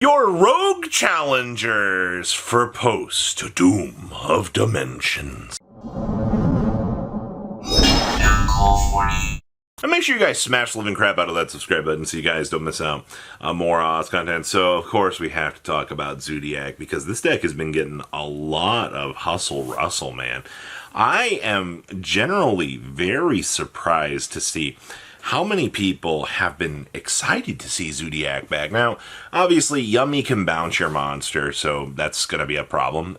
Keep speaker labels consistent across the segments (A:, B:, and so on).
A: Your rogue challengers for post Doom of Dimensions. And make sure you guys smash the living crap out of that subscribe button so you guys don't miss out on more content. So, of course, we have to talk about Zodiac because this deck has been getting a lot of hustle-rustle, man. I am generally very surprised to see how many people have been excited to see Zodiac back. Now, obviously, Yummy can bounce your monster, so that's going to be a problem.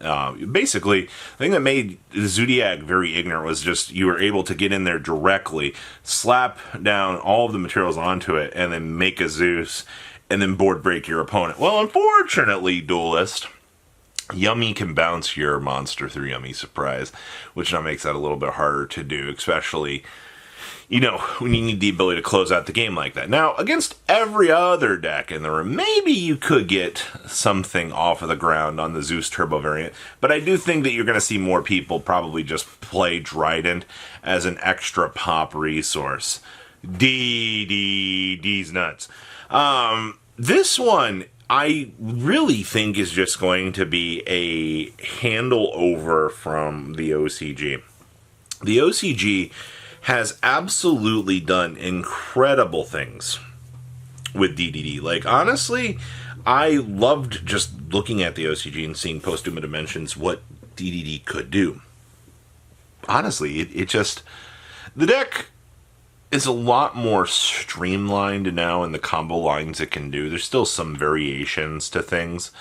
A: Basically, the thing that made Zodiac very ignorant was just you were able to get in there directly, slap down all of the materials onto it, and then make a Zeus, and then board break your opponent. Well, unfortunately, Duelist, Yummy can bounce your monster through Yummy Surprise, which now makes that a little bit harder to do, especially, you know, when you need the ability to close out the game like that. Now, against every other deck in the room, maybe you could get something off of the ground on the Zeus Turbo variant, but I do think that you're going to see more people probably just play Trident as an extra pop resource. D's nuts. This one, I really think is just going to be a handle over from the OCG. The OCG has absolutely done incredible things with DDD. Like, honestly, I loved just looking at the OCG and seeing Post-Doom of Dimensions what DDD could do. Honestly, it just... the deck is a lot more streamlined now in the combo lines it can do. There's still some variations to things,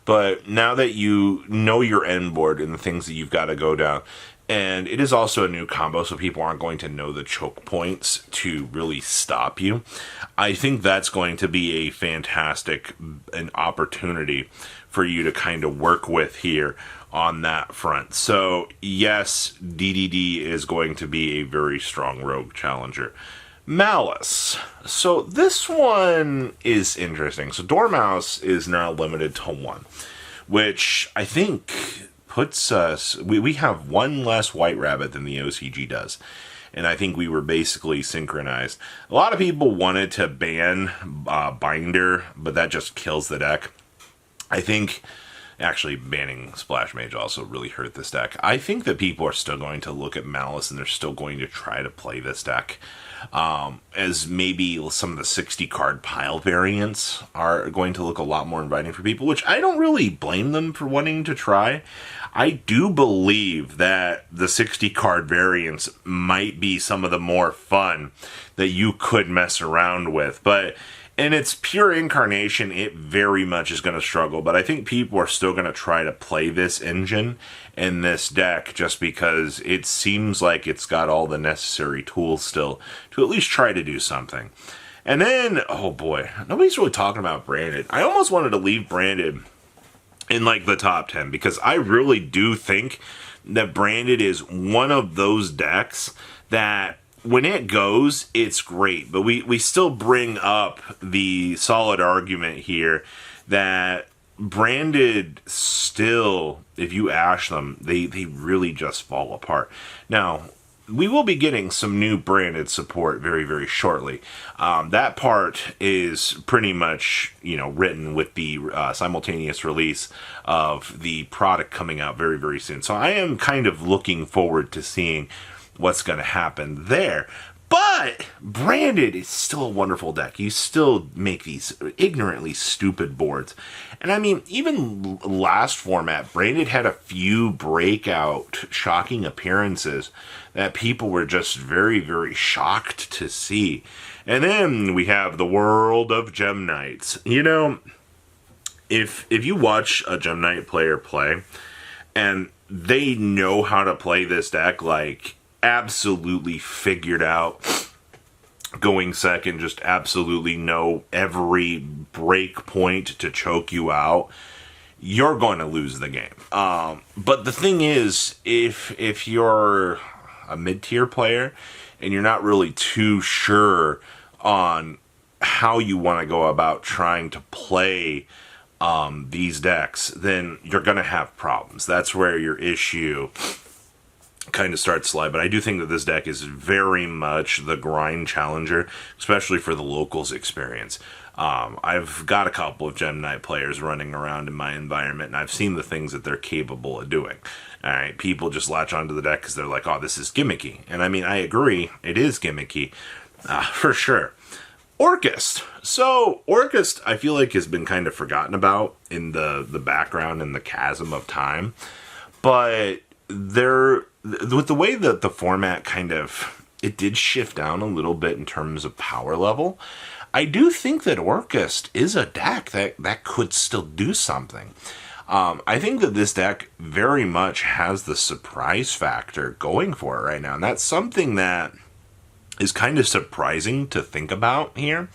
A: but now that you know your end board and the things that you've got to go down, and it is also a new combo, so people aren't going to know the choke points to really stop you. I think that's going to be a fantastic an opportunity for you to kind of work with here on that front. So, yes, DDD is going to be a very strong rogue challenger. Malice. So, this one is interesting. So, Dormouse is now limited to 1, which I think puts us... We have one less White Rabbit than the OCG does. And I think we were basically synchronized. A lot of people wanted to ban Binder, but that just kills the deck. I think actually banning Splash Mage also really hurt this deck. I think that people are still going to look at Malice and they're still going to try to play this deck. As maybe some of the 60 card pile variants are going to look a lot more inviting for people, which I don't really blame them for wanting to try. I do believe that the 60 card variants might be some of the more fun that you could mess around with, but in its pure incarnation, it very much is going to struggle, but I think people are still going to try to play this engine in this deck just because it seems like it's got all the necessary tools still to at least try to do something. And then, oh boy, nobody's really talking about Branded. I almost wanted to leave Branded in like the top 10 because I really do think that Branded is one of those decks that when it goes, it's great, but we still bring up the solid argument here that Branded still, if you ash them, they really just fall apart. Now, we will be getting some new Branded support very, very shortly. That part is pretty much, you know, written with the simultaneous release of the product coming out very, very soon. So I am kind of looking forward to seeing what's going to happen there. But Branded is still a wonderful deck. You still make these ignorantly stupid boards. And I mean, even last format, Branded had a few breakout shocking appearances that people were just very, very shocked to see. And then we have the world of Gem Knights. You know, if you watch a Gem Knight player play, and they know how to play this deck, like, absolutely figured out going second, just absolutely know every break point to choke you out, you're going to lose the game. But the thing is, if you're a mid-tier player and you're not really too sure on how you want to go about trying to play these decks, then you're going to have problems. That's where your issue kind of starts slide. But I do think that this deck is very much the grind challenger, especially for the locals experience. I've got a couple of Gem Knight players running around in my environment, and I've seen the things that they're capable of doing. All right, people just latch onto the deck because they're like, oh, this is gimmicky. And I mean, I agree, it is gimmicky, for sure. Orcust. So, Orcust, I feel like, has been kind of forgotten about in the background in the chasm of time. But with the way that the format kind of, it did shift down a little bit in terms of power level, I do think that Orcust is a deck that could still do something. I think that this deck very much has the surprise factor going for it right now. And that's something that is kind of surprising to think about here.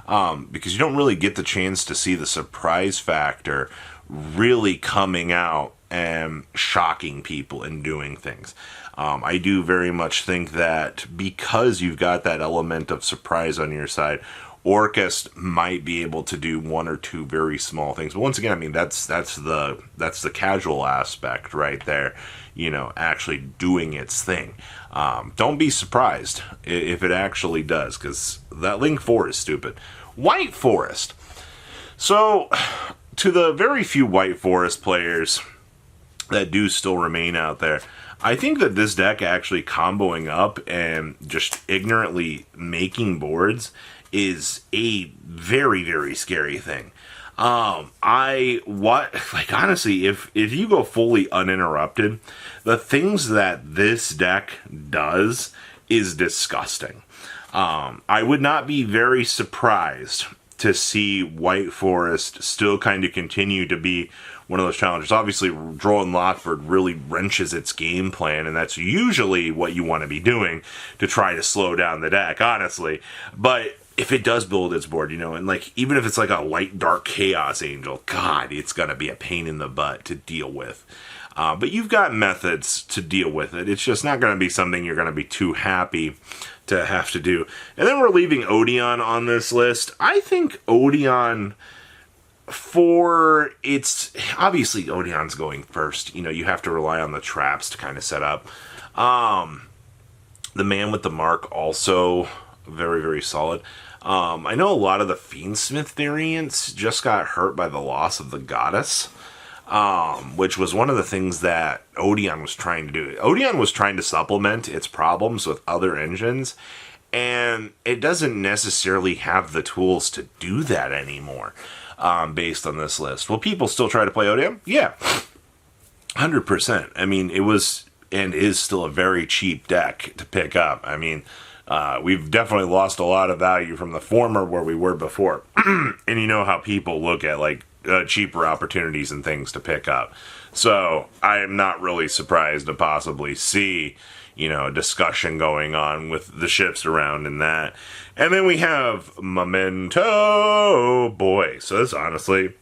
A: Because you don't really get the chance to see the surprise factor really coming out and shocking people and doing things. I do very much think that because you've got that element of surprise on your side, Orcust might be able to do one or two very small things. But once again, I mean, that's the casual aspect right there, you know, actually doing its thing. Don't be surprised if it actually does, because that Link 4 is stupid. White Forest. So, to the very few White Forest players that do still remain out there, I think that this deck actually comboing up and just ignorantly making boards is a very, very scary thing. Honestly, if you go fully uninterrupted, the things that this deck does is disgusting. I would not be very surprised to see White Forest still kind of continue to be one of those challenges. Obviously, Droll and Lockford really wrenches its game plan, and that's usually what you want to be doing to try to slow down the deck, honestly. But if it does build its board, you know, and like, even if it's like a light dark chaos angel, God, it's gonna be a pain in the butt to deal with. But you've got methods to deal with it. It's just not gonna be something you're gonna be too happy to have to do. And then we're leaving Odon on this list. I think Odon, for its, obviously Odon's going first. You know, you have to rely on the traps to kind of set up. The Man with the Mark also very, very solid. I know a lot of the Fiendsmith variants just got hurt by the loss of the Goddess, which was one of the things that Odon was trying to do. Odon was trying to supplement its problems with other engines, and it doesn't necessarily have the tools to do that anymore, based on this list. Will people still try to play Odon? Yeah, 100%. I mean, it was and is still a very cheap deck to pick up. I mean, we've definitely lost a lot of value from the former where we were before. And you know how people look at like cheaper opportunities and things to pick up. So I am not really surprised to possibly see, you know, a discussion going on with the shifts around in that. And then we have Momento. Boy, so this honestly,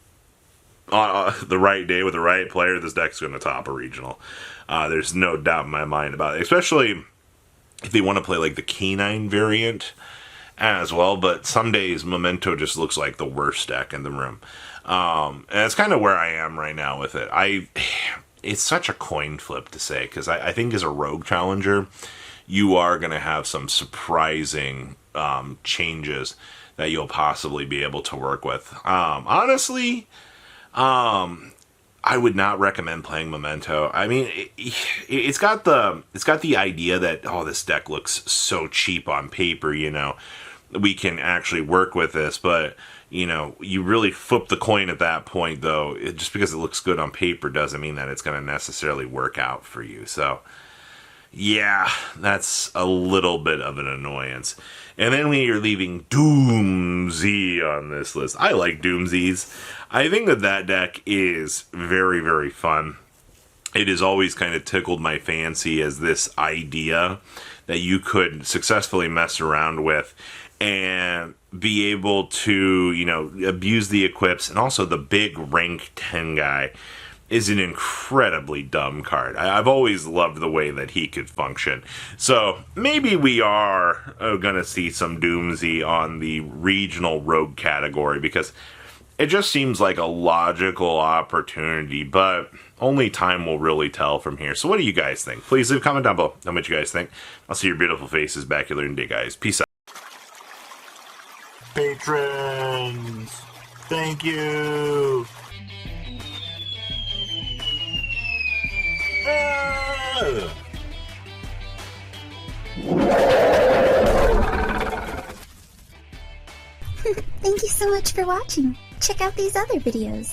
A: the right day with the right player, this deck's going to top a regional. There's no doubt in my mind about it, especially if they want to play like the canine variant as well. But some days Momento just looks like the worst deck in the room. And that's kind of where I am right now with it. It's such a coin flip to say, because I think as a rogue challenger, you are going to have some surprising changes that you'll possibly be able to work with. Honestly, I would not recommend playing Momento. I mean, it's got the idea that, oh, this deck looks so cheap on paper, you know, we can actually work with this, but you know, you really flip the coin at that point, though. Just because it looks good on paper doesn't mean that it's going to necessarily work out for you. So, yeah, that's a little bit of an annoyance. And then we are leaving Doomsy on this list. I like Doomsies. I think that deck is very, very fun. It has always kind of tickled my fancy as this idea that you could successfully mess around with and be able to, you know, abuse the equips. And also the big rank 10 guy is an incredibly dumb card. I've always loved the way that he could function. So maybe we are going to see some Doomsy on the regional rogue category, because it just seems like a logical opportunity, but only time will really tell from here. So what do you guys think? Please leave a comment down below. Tell me what you guys think. I'll see your beautiful faces back here later today, guys. Peace out. Patrons! Thank you! Ah!
B: Thank you so much for watching. Check out these other videos.